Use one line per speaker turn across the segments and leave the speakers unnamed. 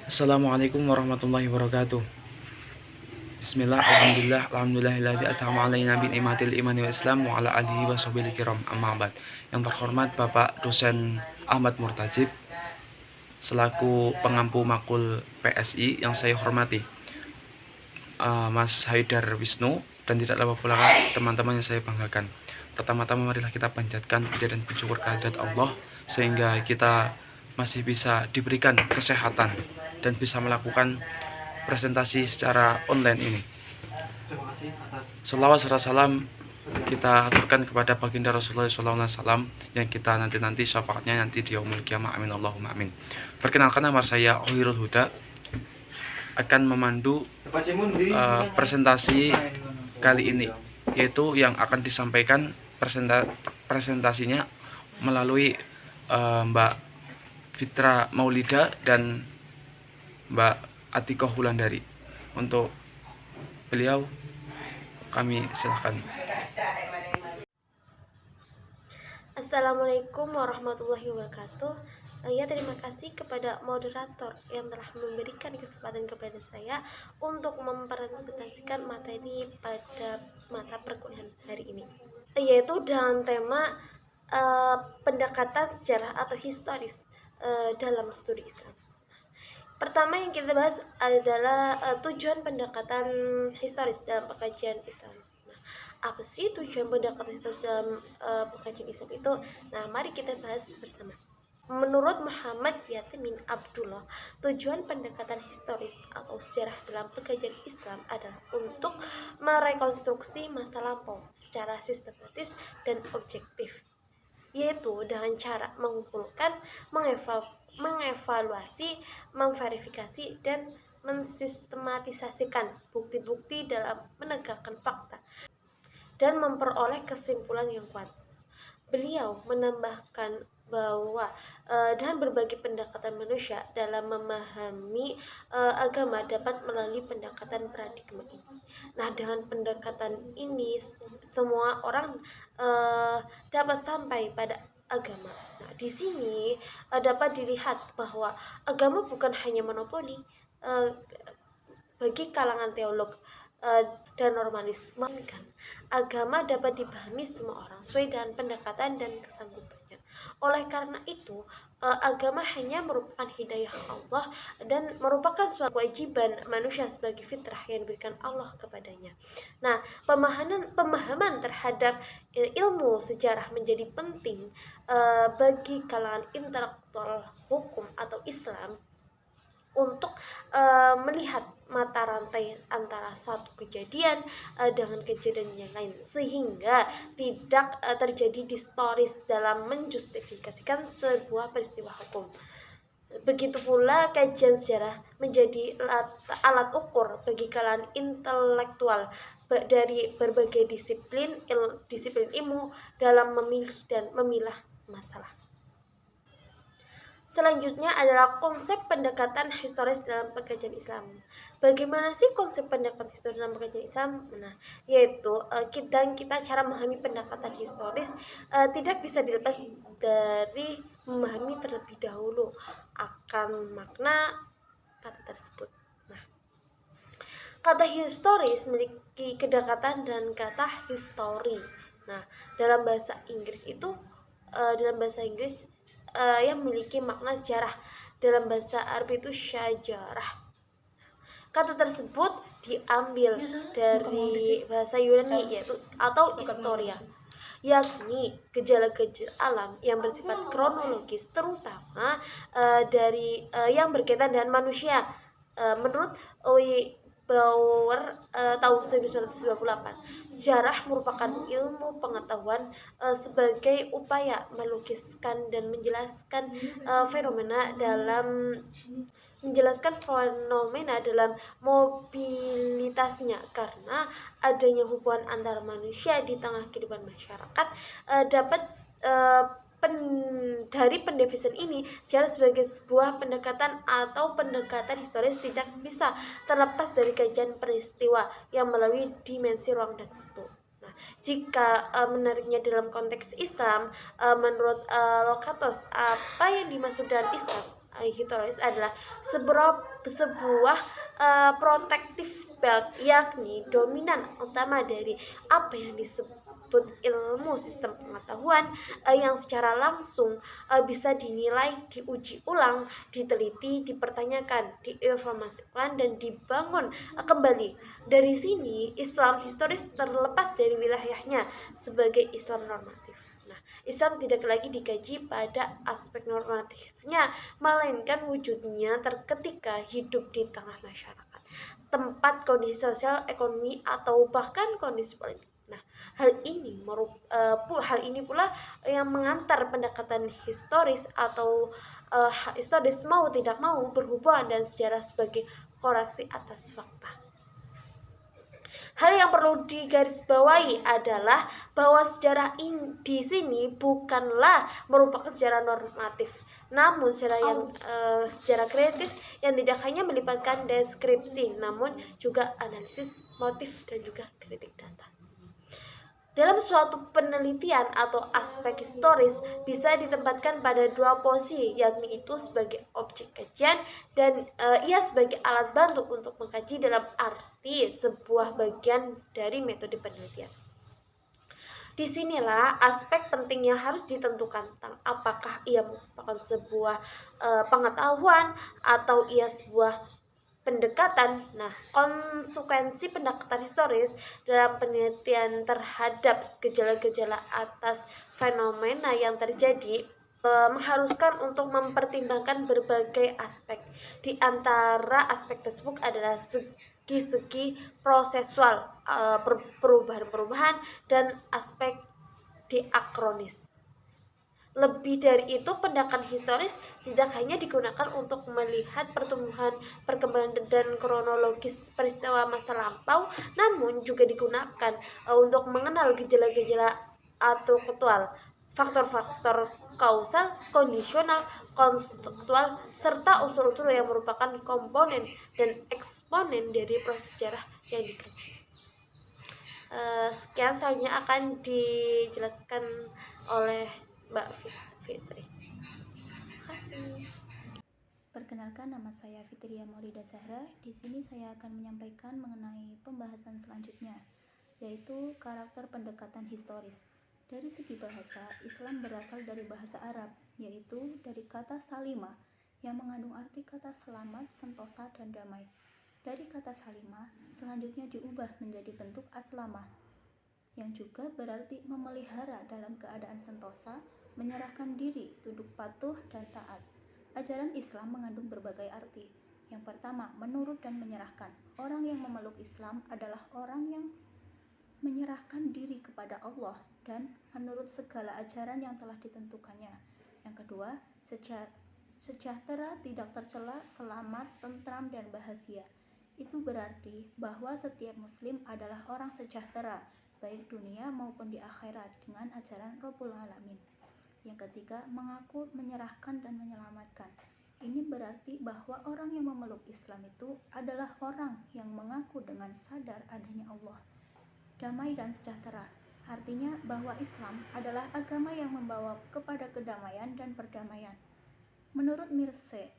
Assalamualaikum warahmatullahi wabarakatuh. Bismillah, alhamdulillah, alhamdulillahilladzi at'ama alaina bi ni'matil imani wal islam wa ala alihi wa sahbihi kiram amma ba'd. Yang terhormat Bapak Dosen Ahmad Murtajib selaku pengampu makul PSI yang saya hormati, Mas Haidar Wisnu, dan tidak lupa pula teman-teman yang saya banggakan. Pertama-tama marilah kita panjatkan puja dan bersyukur kehadirat Allah sehingga kita masih bisa diberikan kesehatan dan bisa melakukan presentasi secara online ini. Salawat serta salam kita aturkan kepada baginda Rasulullah SAW yang kita nanti syafaatnya nanti di yaumul kiamah, amin Allahumma amin. Perkenalkan, nama saya Ohirul Huda, akan memandu presentasi kali ini, yaitu yang akan disampaikan presentasinya melalui Mbak Fitra Maulida dan Mbak Atikoh Wulandari. Untuk beliau kami silakan.
Assalamualaikum warahmatullahi wabarakatuh. Terima kasih kepada moderator yang telah memberikan kesempatan kepada saya untuk mempresentasikan materi pada mata perkuliahan hari ini, yaitu dengan tema pendekatan sejarah atau historis dalam studi Islam. Pertama yang kita bahas adalah tujuan pendekatan historis dalam pengkajian Islam. Nah, apa sih tujuan pendekatan historis dalam pengkajian Islam itu? Nah, mari kita bahas bersama. Menurut Muhammad Yamin Abdullah, tujuan pendekatan historis atau sejarah dalam pengkajian Islam adalah untuk merekonstruksi masa lampau secara sistematis dan objektif, yaitu dengan cara mengumpulkan, mengevaluasi, memverifikasi, dan mensistematisasikan bukti-bukti dalam menegakkan fakta dan memperoleh kesimpulan yang kuat. Beliau menambahkan bahwa dan berbagai pendekatan manusia dalam memahami agama dapat melalui pendekatan paradigma ini. Nah, dengan pendekatan ini semua orang dapat sampai pada agama. Nah, di sini dapat dilihat bahwa agama bukan hanya monopoli bagi kalangan teolog dan normalis, melainkan agama dapat dipahami semua orang sesuai dengan pendekatan dan kesanggupannya. Oleh karena itu, agama hanya merupakan hidayah Allah dan merupakan suatu kewajiban manusia sebagai fitrah yang diberikan Allah kepadanya. Nah, pemahaman terhadap ilmu sejarah menjadi penting bagi kalangan intelektual hukum atau Islam untuk melihat mata rantai antara satu kejadian dengan kejadian yang lain, sehingga tidak terjadi distoris dalam menjustifikasikan sebuah peristiwa hukum. Begitu pula kajian sejarah menjadi alat ukur bagi kalangan intelektual dari berbagai disiplin ilmu dalam memilih dan memilah masalah. Selanjutnya adalah konsep pendekatan historis dalam pengkajian Islam. Bagaimana sih konsep pendekatan historis dalam pengkajian Islam? Nah, yaitu kita cara memahami pendekatan historis tidak bisa dilepas dari memahami terlebih dahulu akan makna kata tersebut. Nah, kata historis memiliki kedekatan dan kata history. Nah, dalam bahasa Inggris yang memiliki makna sejarah. Dalam bahasa Arab itu syajarah. Kata tersebut diambil dari bahasa Yunani yaitu atau historia, yakni gejala-gejala alam yang bersifat kronologis, terutama dari yang berkaitan dengan manusia. Menurut Bauer tahun 1998, sejarah merupakan ilmu pengetahuan sebagai upaya melukiskan dan menjelaskan fenomena dalam mobilitasnya, karena adanya hubungan antara manusia di tengah kehidupan masyarakat dapat dari pendefisan ini, sejarah sebagai sebuah pendekatan atau pendekatan historis tidak bisa terlepas dari kajian peristiwa yang melalui dimensi ruang dan waktu. Nah, jika menariknya dalam konteks Islam, menurut Lokatos, apa yang dimaksud dengan Islam historis adalah sebuah protective belt, yakni dominan utama dari apa yang disebut ilmu sistem pengetahuan yang secara langsung bisa dinilai, diuji ulang, diteliti, dipertanyakan, dievaluasi ulang, dan dibangun kembali. Dari sini Islam historis terlepas dari wilayahnya sebagai Islam normatif. Nah, Islam tidak lagi dikaji pada aspek normatifnya, melainkan wujudnya terketika hidup di tengah masyarakat, tempat kondisi sosial, ekonomi, atau bahkan kondisi politik. Nah, hal ini pula yang mengantar pendekatan historis atau historis mau tidak mau berhubungan dan sejarah sebagai koreksi atas fakta. Hal yang perlu digarisbawahi adalah bahwa sejarah di sini bukanlah merupakan sejarah normatif, namun sejarah kritis yang tidak hanya melibatkan deskripsi, namun juga analisis motif dan juga kritik data. Dalam suatu penelitian atau aspek historis bisa ditempatkan pada dua posisi, yakni itu sebagai objek kajian dan ia sebagai alat bantu untuk mengkaji dalam arti sebuah bagian dari metode penelitian. Disinilah aspek penting yang harus ditentukan tentang apakah ia merupakan sebuah pengetahuan atau ia sebuah pendekatan. Nah, konsekuensi pendekatan historis dalam penelitian terhadap gejala-gejala atas fenomena yang terjadi mengharuskan untuk mempertimbangkan berbagai aspek. Di antara aspek tersebut adalah segi-segi prosesual, perubahan-perubahan, dan aspek diakronis. Lebih dari itu, pendekatan historis tidak hanya digunakan untuk melihat perkembangan dan kronologis peristiwa masa lampau, namun juga digunakan untuk mengenal gejala-gejala struktural, faktor-faktor kausal, kondisional, konstruktual, serta unsur-unsur yang merupakan komponen dan eksponen dari proses sejarah yang dikaji. Sekian selanjutnya akan dijelaskan oleh Mbak Fitri. Terima kasih.
Perkenalkan, nama saya Fitria Maulida Zahra. Di sini saya akan menyampaikan mengenai pembahasan selanjutnya, yaitu karakter pendekatan historis. Dari segi bahasa, Islam berasal dari bahasa Arab, yaitu dari kata salimah yang mengandung arti kata selamat, sentosa, dan damai. Dari kata salimah, selanjutnya diubah menjadi bentuk aslamah, yang juga berarti memelihara dalam keadaan sentosa, menyerahkan diri, tunduk patuh, dan taat. Ajaran Islam mengandung berbagai arti. Yang pertama, menurut dan menyerahkan. Orang yang memeluk Islam adalah orang yang menyerahkan diri kepada Allah dan menurut segala ajaran yang telah ditentukannya. Yang kedua, sejahtera, tidak tercela, selamat, tentram, dan bahagia. Itu berarti bahwa setiap muslim adalah orang sejahtera, baik dunia maupun di akhirat, dengan ajaran Rabbul Alamin. Yang ketiga, mengaku, menyerahkan, dan menyelamatkan. Ini berarti bahwa orang yang memeluk Islam itu adalah orang yang mengaku dengan sadar adanya Allah. Damai dan sejahtera, artinya bahwa Islam adalah agama yang membawa kepada kedamaian dan perdamaian. Menurut Mircea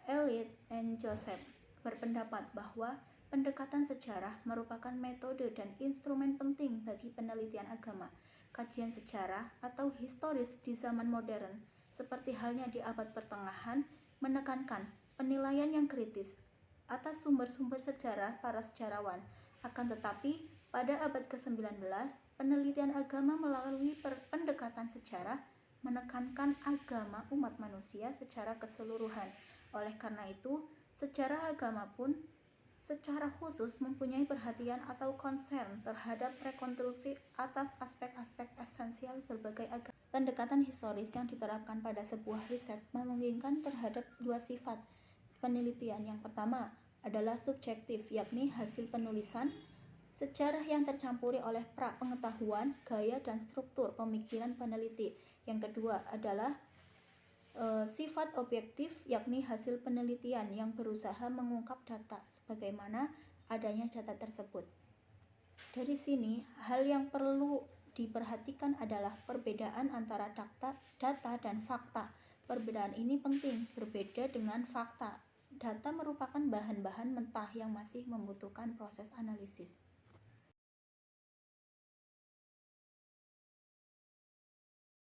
Eliade and Joseph berpendapat bahwa pendekatan sejarah merupakan metode dan instrumen penting bagi penelitian agama. Kajian sejarah atau historis di zaman modern, seperti halnya di abad pertengahan, menekankan penilaian yang kritis atas sumber-sumber sejarah para sejarawan. Akan tetapi, pada abad ke-19, penelitian agama melalui pendekatan sejarah menekankan agama umat manusia secara keseluruhan. Oleh karena itu, sejarah agama pun secara khusus mempunyai perhatian atau concern terhadap rekonstruksi atas aspek-aspek esensial berbagai agama. Pendekatan historis yang diterapkan pada sebuah riset memungkinkan terhadap dua sifat penelitian. Yang pertama adalah subjektif, yakni hasil penulisan sejarah yang tercampuri oleh pra-pengetahuan, gaya, dan struktur pemikiran peneliti. Yang kedua adalah sifat objektif, yakni hasil penelitian yang berusaha mengungkap data sebagaimana adanya data tersebut. Dari sini, hal yang perlu diperhatikan adalah perbedaan antara data dan fakta. Perbedaan ini penting, berbeda dengan fakta. Data merupakan bahan-bahan mentah yang masih membutuhkan proses analisis.